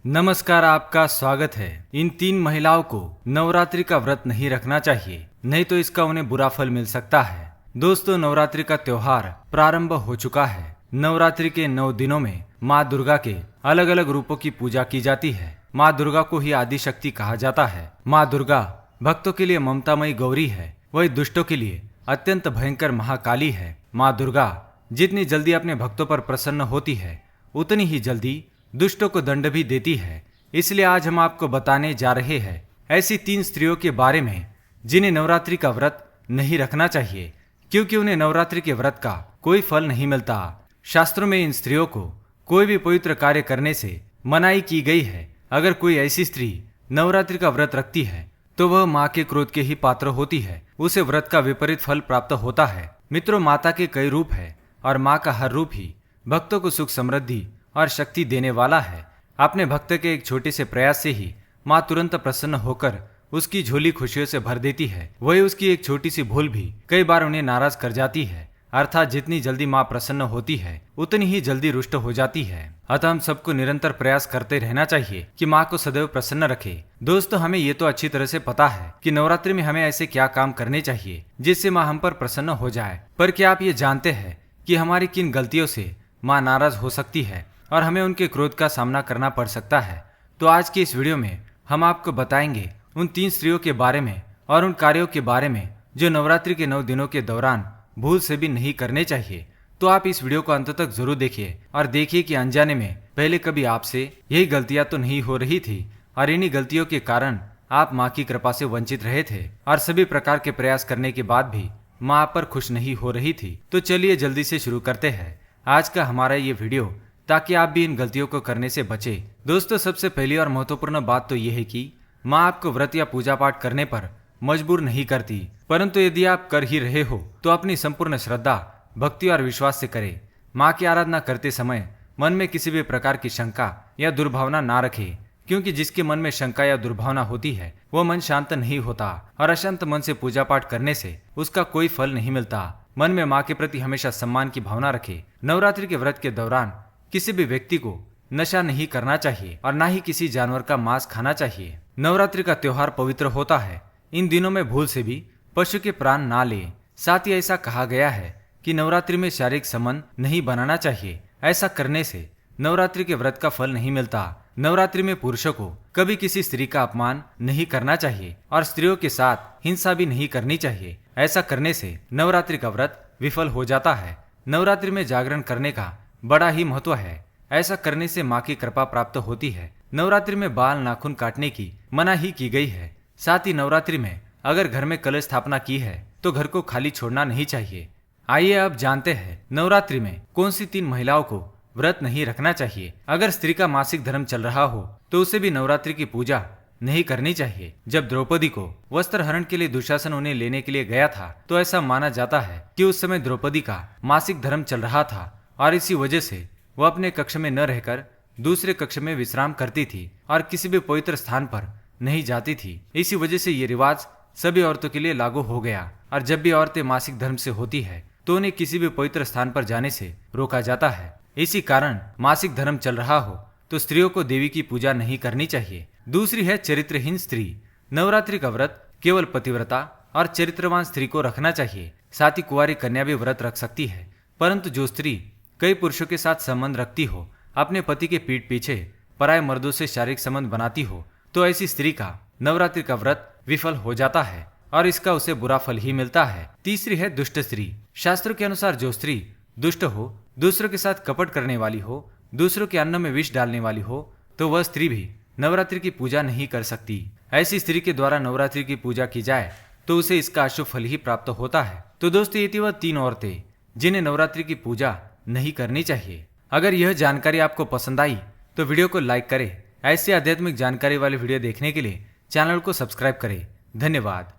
नमस्कार, आपका स्वागत है। इन 3 महिलाओं को नवरात्रि का व्रत नहीं रखना चाहिए, नहीं तो इसका उन्हें बुरा फल मिल सकता है। दोस्तों, नवरात्रि का त्योहार प्रारंभ हो चुका है। नवरात्रि के 9 दिनों में माँ दुर्गा के अलग अलग रूपों की पूजा की जाती है। माँ दुर्गा को ही आदि शक्ति कहा जाता है। माँ दुर्गा भक्तों के लिए ममतामयी गौरी है, वही दुष्टों के लिए अत्यंत भयंकर महाकाली है। माँ दुर्गा जितनी जल्दी अपने भक्तों पर प्रसन्न होती है, उतनी ही जल्दी दुष्टों को दंड भी देती है। इसलिए आज हम आपको बताने जा रहे हैं ऐसी 3 स्त्रियों के बारे में जिन्हें नवरात्रि का व्रत नहीं रखना चाहिए, क्योंकि उन्हें नवरात्रि के व्रत का कोई फल नहीं मिलता। शास्त्रों में इन स्त्रियों को कोई भी पवित्र कार्य करने से मनाही की गई है। अगर कोई ऐसी स्त्री नवरात्रि का व्रत रखती है तो वह माँ के क्रोध के ही पात्र होती है, उसे व्रत का विपरीत फल प्राप्त होता है। मित्रों, माता के कई रूप है और माँ का हर रूप ही भक्तों को सुख समृद्धि और शक्ति देने वाला है। अपने भक्त के एक छोटे से प्रयास से ही माँ तुरंत प्रसन्न होकर उसकी झोली खुशियों से भर देती है। वही उसकी एक छोटी सी भूल भी कई बार उन्हें नाराज कर जाती है। अर्थात जितनी जल्दी माँ प्रसन्न होती है, उतनी ही जल्दी रुष्ट हो जाती है। अतः हम सबको निरंतर प्रयास करते रहना चाहिए कि माँ को सदैव प्रसन्न रखे। दोस्तों, हमें ये तो अच्छी तरह से पता है कि नवरात्रि में हमें ऐसे क्या काम करने चाहिए जिससे माँ हम पर प्रसन्न हो जाए। पर क्या आप ये जानते हैं कि हमारी किन गलतियों से माँ नाराज हो सकती है और हमें उनके क्रोध का सामना करना पड़ सकता है? तो आज की इस वीडियो में हम आपको बताएंगे उन 3 स्त्रियों के बारे में और उन कार्यों के बारे में जो नवरात्रि के 9 दिनों के दौरान भूल से भी नहीं करने चाहिए। तो आप इस वीडियो को अंत तक जरूर देखिए और देखिए कि अनजाने में पहले कभी आपसे यही गलतियां तो नहीं हो रही थी और इन्हीं गलतियों के कारण आप माँ की कृपा से वंचित रहे थे और सभी प्रकार के प्रयास करने के बाद भी माँ आप पर खुश नहीं हो रही थी। तो चलिए जल्दी से शुरू करते हैं आज का हमारा ये वीडियो, ताकि आप भी इन गलतियों को करने से बचे। दोस्तों, सबसे पहली और महत्वपूर्ण बात तो यह है कि माँ आपको व्रत या पूजा पाठ करने पर मजबूर नहीं करती, परंतु यदि आप कर ही रहे हो तो अपनी संपूर्ण श्रद्धा, भक्ति और विश्वास से करें। माँ की आराधना करते समय मन में किसी भी प्रकार की शंका या दुर्भावना ना रखे, क्योंकि जिसके मन में शंका या दुर्भावना होती है वह मन शांत नहीं होता और अशांत मन से पूजा पाठ करने से उसका कोई फल नहीं मिलता। मन में माँ के प्रति हमेशा सम्मान की भावना रखे। नवरात्रि के व्रत के दौरान किसी भी व्यक्ति को नशा नहीं करना चाहिए और ना ही किसी जानवर का मांस खाना चाहिए। नवरात्रि का त्योहार पवित्र होता है। इन दिनों में भूल से भी पशु के प्राण ना ले। साथ ही ऐसा कहा गया है कि नवरात्रि में शारीरिक संबंध नहीं बनाना चाहिए। ऐसा करने से नवरात्रि के व्रत का फल नहीं मिलता। नवरात्रि में पुरुषों को कभी किसी स्त्री का अपमान नहीं करना चाहिए और स्त्रियों के साथ हिंसा भी नहीं करनी चाहिए। ऐसा करने से नवरात्रि का व्रत विफल हो जाता है। नवरात्रि में जागरण करने का बड़ा ही महत्व है। ऐसा करने से माँ की कृपा प्राप्त होती है। नवरात्रि में बाल नाखून काटने की मनाही की गई है। साथ ही नवरात्रि में अगर घर में कलश स्थापना की है तो घर को खाली छोड़ना नहीं चाहिए। आइए अब जानते हैं नवरात्रि में कौन सी 3 महिलाओं को व्रत नहीं रखना चाहिए। अगर स्त्री का मासिक धर्म चल रहा हो तो उसे भी नवरात्रि की पूजा नहीं करनी चाहिए। जब द्रौपदी को वस्त्र हरण के लिए दुशासन उन्हें लेने के लिए गया था तो ऐसा माना जाता है कि उस समय द्रौपदी का मासिक धर्म चल रहा था और इसी वजह से वह अपने कक्ष में न रहकर दूसरे कक्ष में विश्राम करती थी और किसी भी पवित्र स्थान पर नहीं जाती थी। इसी वजह से ये रिवाज सभी औरतों के लिए लागू हो गया और जब भी औरतें मासिक धर्म से होती है तो उन्हें किसी भी पवित्र स्थान पर जाने से रोका जाता है। इसी कारण मासिक धर्म चल रहा हो तो स्त्रियों को देवी की पूजा नहीं करनी चाहिए। दूसरी है चरित्रहीन स्त्री। नवरात्रि का व्रत केवल पतिव्रता और चरित्रवान स्त्री को रखना चाहिए। साथ ही कुंवारी कन्या भी व्रत रख सकती है, परंतु जो स्त्री कई पुरुषों के साथ संबंध रखती हो, अपने पति के पीठ पीछे पराये मर्दों से शारीरिक संबंध बनाती हो, तो ऐसी स्त्री का नवरात्रि का व्रत विफल हो जाता है और इसका उसे बुरा फल ही मिलता है। तीसरी है दुष्ट स्त्री। शास्त्रों के अनुसार जो स्त्री दुष्ट हो, दूसरों के साथ कपट करने वाली हो, दूसरों के अन्न में विष डालने वाली हो, तो वह स्त्री भी नवरात्रि की पूजा नहीं कर सकती। ऐसी स्त्री के द्वारा नवरात्रि की पूजा की जाए तो उसे इसका अशुभ फल ही प्राप्त होता है। तो दोस्तों, ये थी वह 3 औरतें जिन्हें नवरात्रि की पूजा नहीं करनी चाहिए। अगर यह जानकारी आपको पसंद आई तो वीडियो को लाइक करें। ऐसी आध्यात्मिक जानकारी वाले वीडियो देखने के लिए चैनल को सब्सक्राइब करें। धन्यवाद।